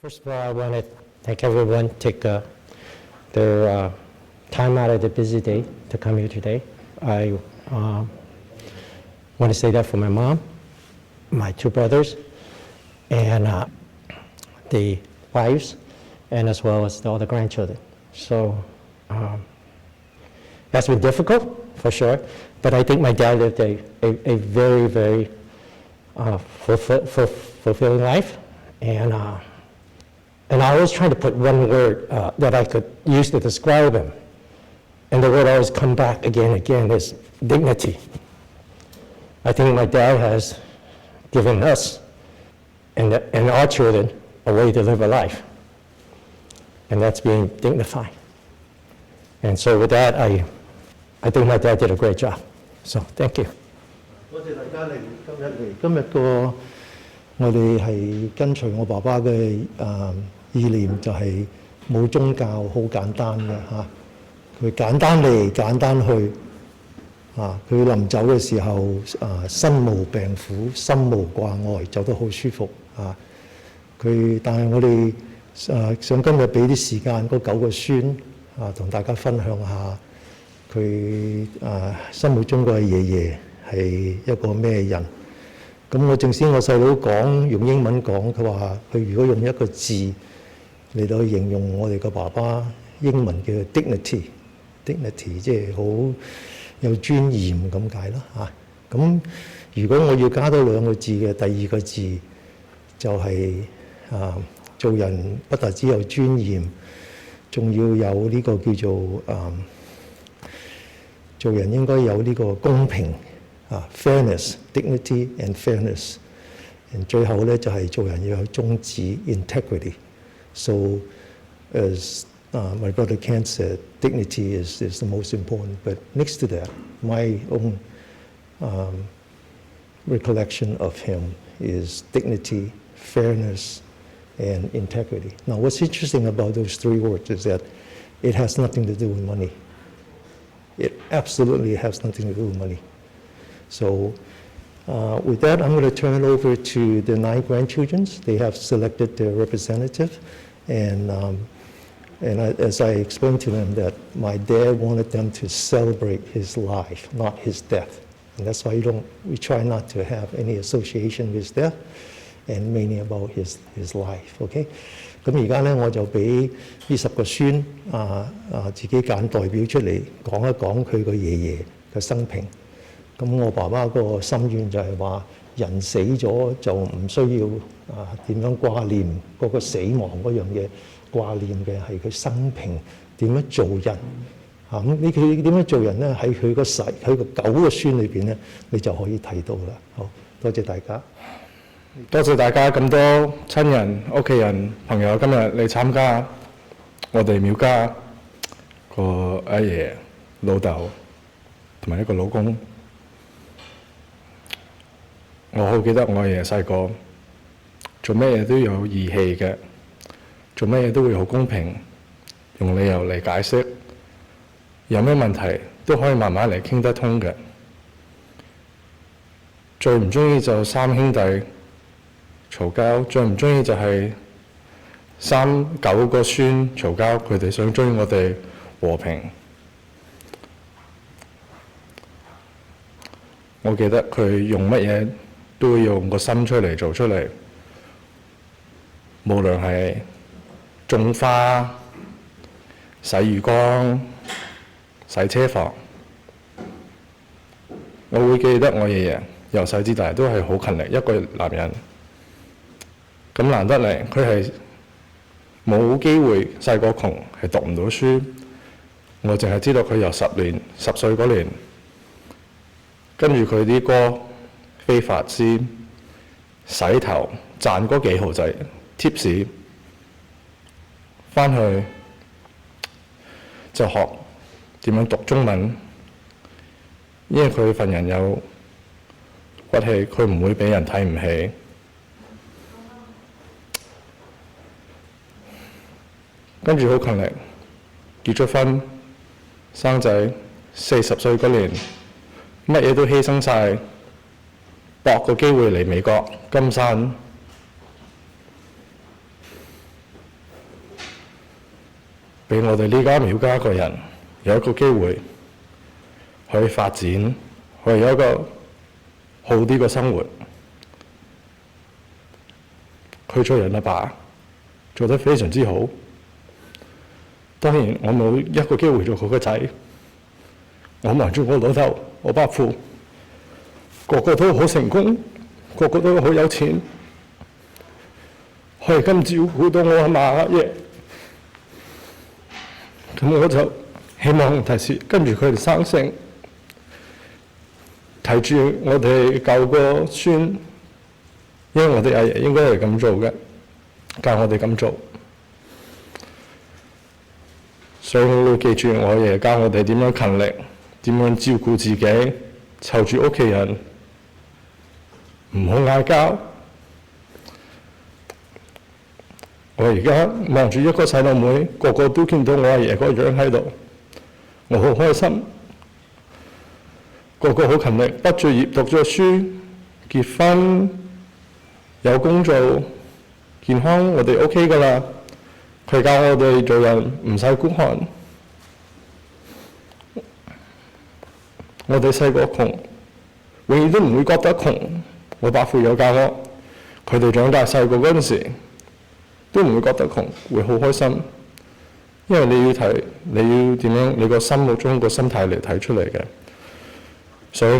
First of all, I want to thank everyone take their time out of their busy day to come here today. I want to say that for my mom, my two brothers, and the wives, and as well as all the grandchildren. So that's been difficult, for sure, but I think my dad lived a very, very fulfilling life, and I was trying to put one word that I could use to describe him, and the word always come back again and again is dignity. I think my dad has given us and our children a way to live a life, and that's being dignified. And so with that, I think my dad did a great job. So thank you. 多謝大家嚟今日個我哋係跟隨我爸爸嘅意念，就係冇宗教，好簡單嘅嚇。佢簡單嚟，簡單去啊！佢臨走嘅時候身無病苦，心無掛礙，走得好舒服啊！但係我哋想今日俾啲時間嗰9個孫同大家分享下佢心目中個爺爺係一個咩人。咁我正先我細佬講用英文講，佢話佢如果用一個字嚟到形容我哋個爸爸，英文叫 dignity， 即係好有尊嚴咁解啦嚇。咁如果我要加多2個字嘅，第2個字就係做人不但只有尊嚴，仲要有呢個叫做做人應該有呢個公平fairness, dignity and fairness。最後咧就係做人要有宗旨 integrity。So as my brother Kent said, dignity is the most important. But next to that, my own recollection of him is dignity, fairness, and integrity. Now, what's interesting about those 3 words is that it has nothing to do with money. It absolutely has nothing to do with money. So with that, I'm going to turn it over to the 9 grandchildren. They have selected their representative. And as I explained to them that my dad wanted them to celebrate his life, not his death. And that's why we try not to have any association with death and mainly about his life, okay? 咁而家咧我就俾呢10個孫自己揀代表出嚟講一講佢個爺爺嘅生平。咁我爸爸個心願就係話人死咗就唔需要點樣掛念嗰個死亡嗰樣嘢，掛念嘅係佢生平點樣做人咁佢點樣做人咧？喺佢個9個孫裏邊咧，你就可以睇到啦。好，多謝大家。多謝大家咁多親人、屋企人、朋友今日嚟參加我哋廟家個阿爺、老豆同埋一個老公。我好記得我阿爺細個做咩嘢都有義氣嘅，做咩嘢都會好公平，用理由嚟解釋，有咩問題都可以慢慢嚟傾得通嘅。最唔中意就3兄弟嘈交，最唔中意就係9個孫嘈交，佢哋想追我哋和平。我記得佢用乜嘢都會用個心出嚟做出嚟，無論係種花、洗魚缸、洗車房。我會記得我爺爺由細至大都係好勤力一個男人。咁難得嚟，佢係冇機會細個窮，係讀唔到書。我淨係知道佢由10歲嗰年，跟住佢啲哥飛髮師、洗頭賺嗰幾毫仔 tips， 返去就學點樣讀中文，因為佢份人有骨氣，佢唔會俾人睇唔起。跟住好勤力，結咗婚，生仔，40歲嗰年，乜嘢都犧牲晒，搏個機會嚟美國金山。俾我哋呢家廟家嘅人有一個機會去發展，去有一個好啲嘅生活。佢做人阿爸做得非常之好，當然我冇一個機會做佢個仔，我望住我老豆、我伯父，個個都好成功，個個都好有錢，可以咁照顧到我阿嫲阿爺。咁我就希望第時跟住佢哋生性，睇住我哋舊個孫，因為我哋阿爺應該係咁做嘅，教我哋咁做。所以我會記住我阿爺教我哋點樣勤力，點樣照顧自己，湊住屋企人，唔好嗌交。我而家望住一個細路妹，個個都見到我阿爺個樣喺度，我好開心。個個好勤力，畢咗業、讀咗書、結婚、有工做、健康，我哋 OK 㗎啦。佢教我哋做人唔使孤寒。我哋細個窮，永遠都唔會覺得窮。我伯父有教我，佢哋長大細個嗰陣時，都唔會覺得窮，會好開心。因為你要睇，你要點樣，你個心目中個心態嚟睇出嚟嘅。所以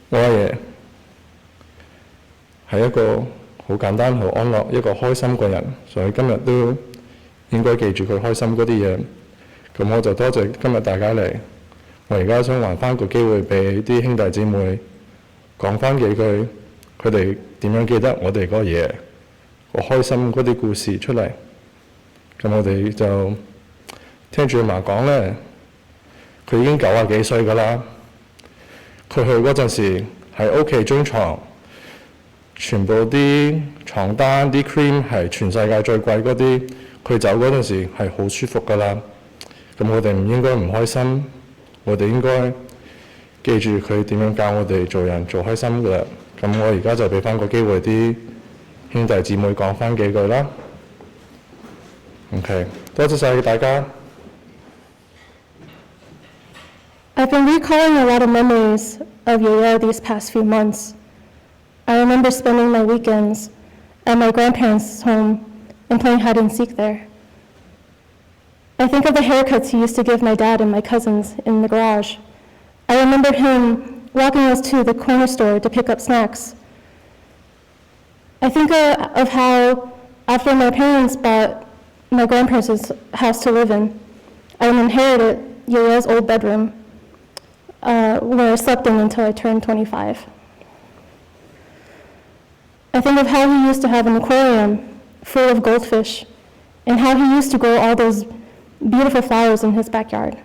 我阿爺係一個好簡單、好安樂、一個開心嘅人，所以今日都應該記住佢開心嗰啲嘢。咁我就多謝今日大家嚟。我而家想還翻個機會俾啲兄弟姊妹講翻幾句，佢哋點樣記得我哋個爺個開心嗰啲故事出嚟。咁我哋就聽住阿嫲講咧，佢已經90幾歲㗎啦。佢去嗰陣時喺屋企張床，全部啲床單啲 cream 係全世界最貴嗰啲。佢走嗰陣時係好舒服㗎啦。咁我哋唔應該唔開心，我哋應該記住佢點樣教我哋做人做開心㗎啦。咁我而家就俾翻個機會啲兄弟姊妹講翻幾句啦。OK， 多謝晒大家。I've been recalling a lot of memories of Yaya these past few months. I remember spending my weekends at my grandparents' home and playing hide and seek there. I think of the haircuts he used to give my dad and my cousins in the garage. I remember him walking us to the corner store to pick up snacks. I think of how, after my parents bought my grandparents' house to live in, I inherited Yaya's old bedroom, where I slept in until I turned 25. I think of how he used to have an aquarium full of goldfish, and how he used to grow all those beautiful flowers in his backyard.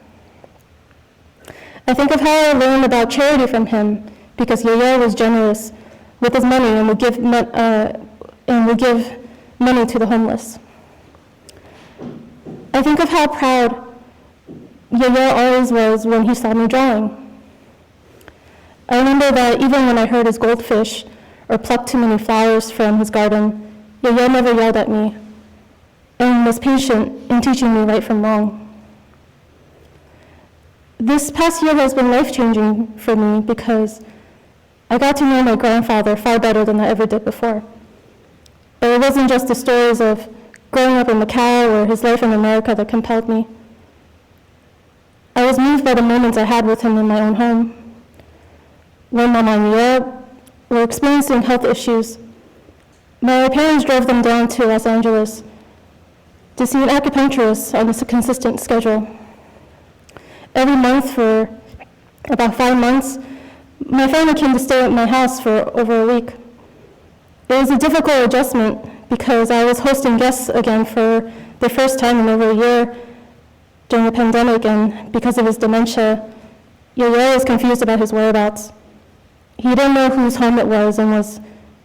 I think of how I learned about charity from him, because Yaya was generous with his money and would give money to the homeless. I think of how proud Yaya always was when he saw me drawing. I remember that even when I heard his goldfish or plucked too many flowers from his garden, Yaya never yelled at me and was patient in teaching me right from wrong. This past year has been life-changing for me because I got to know my grandfather far better than I ever did before. But it wasn't just the stories of growing up in Macau or his life in America that compelled me. I was moved by the moments I had with him in my own home. When Mama and Yaya were experiencing health issues, my parents drove them down to Los Angeles to see an acupuncturist on a consistent schedule. Every month for about 5 months, my family came to stay at my house for over a week. It was a difficult adjustment because I was hosting guests again for the first time in over a year during the pandemic, and because of his dementia, Yaya was confused about his whereabouts. He didn't know whose home it was and was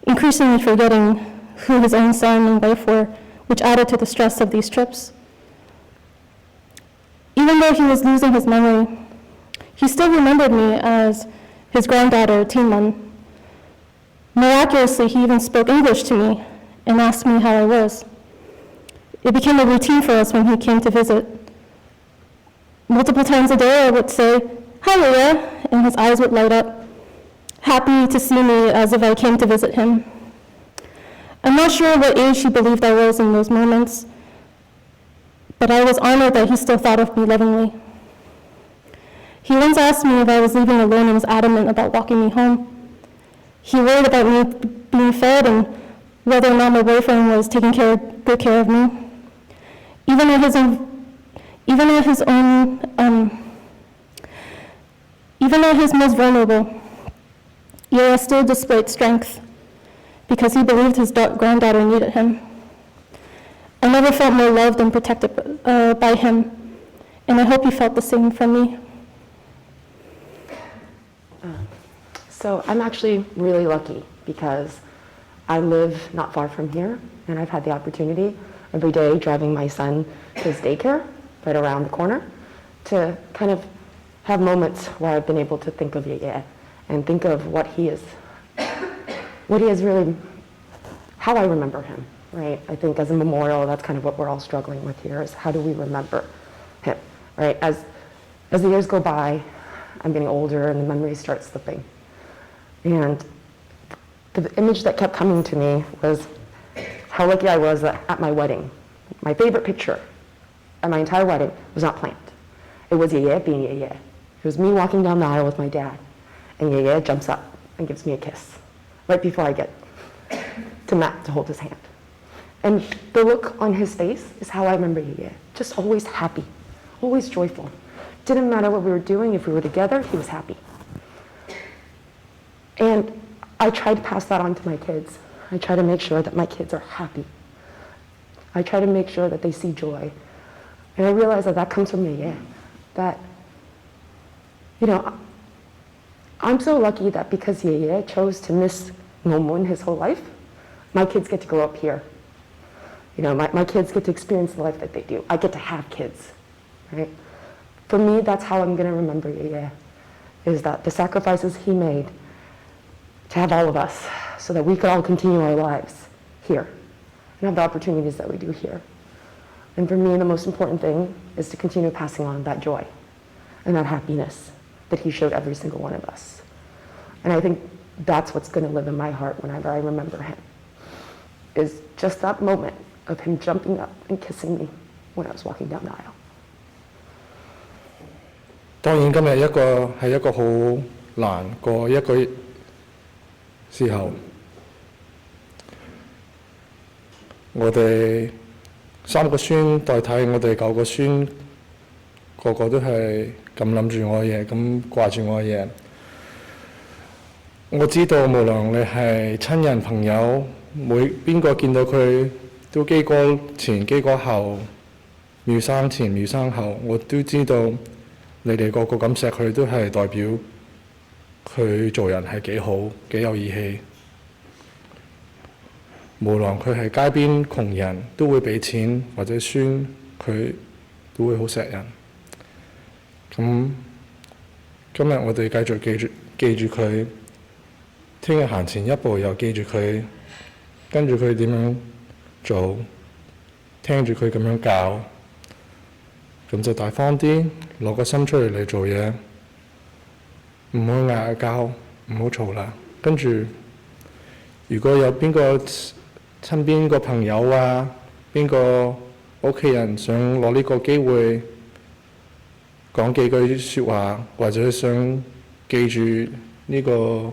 increasingly forgetting who his own son and wife were, which added to the stress of these trips. Even though he was losing his memory, he still remembered me as his granddaughter, Tinman. Miraculously, he even spoke English to me and asked me how I was. It became a routine for us when he came to visit. Multiple times a day I would say, "Hi, Leah," and his eyes would light up, happy to see me as if I came to visit him. I'm not sure what age he believed I was in those moments, but I was honored that he still thought of me lovingly. He once asked me if I was leaving alone and was adamant about walking me home. He worried about me being fed and whether or not my boyfriend was taking good care of me. Even at his most vulnerable, Yaya still displayed strength because he believed his granddaughter needed him. I never felt more loved and protected by him, and I hope he felt the same from me. So I'm actually really lucky because I live not far from here, and I've had the opportunity every day driving my son to his daycare right around the corner to kind of have moments where I've been able to think of Yeye and think of what he is really, how I remember him, right? I think as a memorial, that's kind of what we're all struggling with here, is how do we remember him, right? As the years go by, I'm getting older and the memories start slipping. And the image that kept coming to me was how lucky I was at my wedding. My favorite picture at my entire wedding was not planned. It was Yeye being Yeye. It was me walking down the aisle with my dad, and Yeye jumps up and gives me a kiss right before I get to Matt to hold his hand. And the look on his face is how I remember Yeye. Just always happy, always joyful. Didn't matter what we were doing, if we were together, he was happy. And I try to pass that on to my kids. I try to make sure that my kids are happy. I try to make sure that they see joy. And I realize that comes from Yeye. That, I'm so lucky that because Yeye chose to miss Ngomun his whole life, my kids get to grow up here. My kids get to experience the life that they do. I get to have kids, right? For me, that's how I'm going to remember Yeye, is that the sacrifices he made to have all of us so that we could all continue our lives here and have the opportunities that we do here. And for me, the most important thing is to continue passing on that joy and that happiness that he showed every single one of us. And I think that's what's going to live in my heart whenever I remember him, is just that moment of him jumping up and kissing me when I was walking down the aisle. 當然今日係一個好難過一個時候，我哋3個孫代替我哋9個孫，個個都係咁諗住我嘅嘢，咁掛住我嘅嘢。我知道無論你係親人朋友，邊個見到佢都基哥前基哥後，妙生前妙生後，我都知道你哋個個咁錫佢都係代表佢做人係幾好，幾有義氣。無論佢係街邊窮人，都會俾錢或者孫，佢都會好錫人。咁今日我哋繼續記住佢，聽日行前一步又記住佢，跟住佢點樣做，聽住佢咁樣教，咁就大方啲，攞個心出嚟做嘢，唔好嗌交，唔好嘈啦。跟住如果有邊個親邊個朋友啊，邊個屋企人想攞呢個機會講幾句説話，或者想記住呢個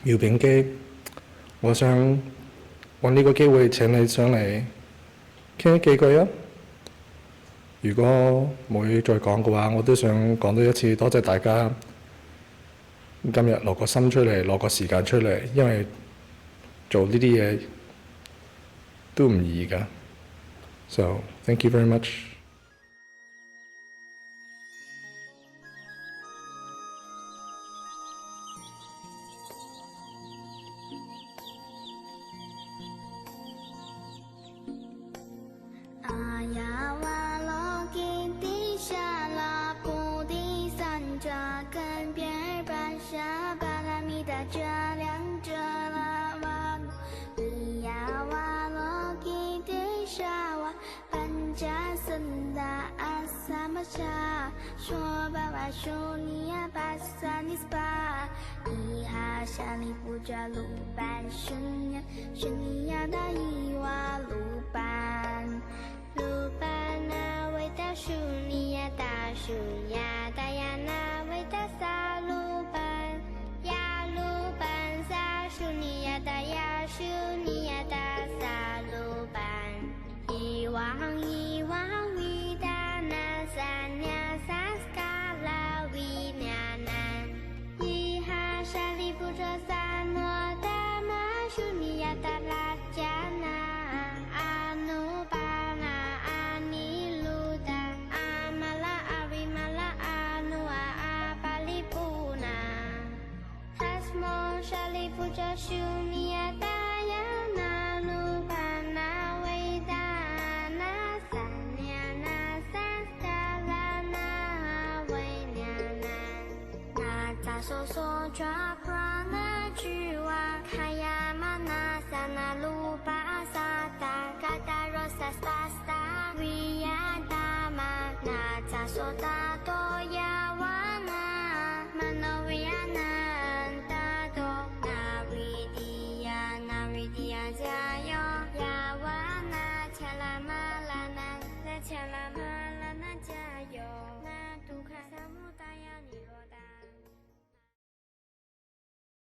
苗炳基，我想揾呢個機會請你上嚟傾幾句啊！如果冇嘢再講嘅話，我都想講多一次，多謝大家今日攞個心出嚟，攞個時間出嚟，因為做呢啲嘢都唔易㗎。So thank you very much. Shower. 说吧哇说你呀巴萨尼斯巴，一哈沙里布扎鲁班，顺你呀的伊瓦鲁班，鲁班那维达舒尼呀达舒呀达呀那维达萨鲁班，呀鲁班萨舒尼呀达呀舒尼呀达萨鲁班，伊往维达那萨呀萨斯卡拉维呀南，伊哈沙里布扎萨诺达玛舒尼呀达拉加那阿努巴那阿尼鲁达阿玛拉阿维玛拉阿努阿阿巴里布那，塔斯莫沙里布扎舒尼呀达呀那努巴那维达那萨呀那萨斯卡拉那维呀南，那扎索索抓普拉那居瓦卡呀玛那萨那鲁巴萨达嘎达罗萨斯巴斯达维呀达玛那扎索达。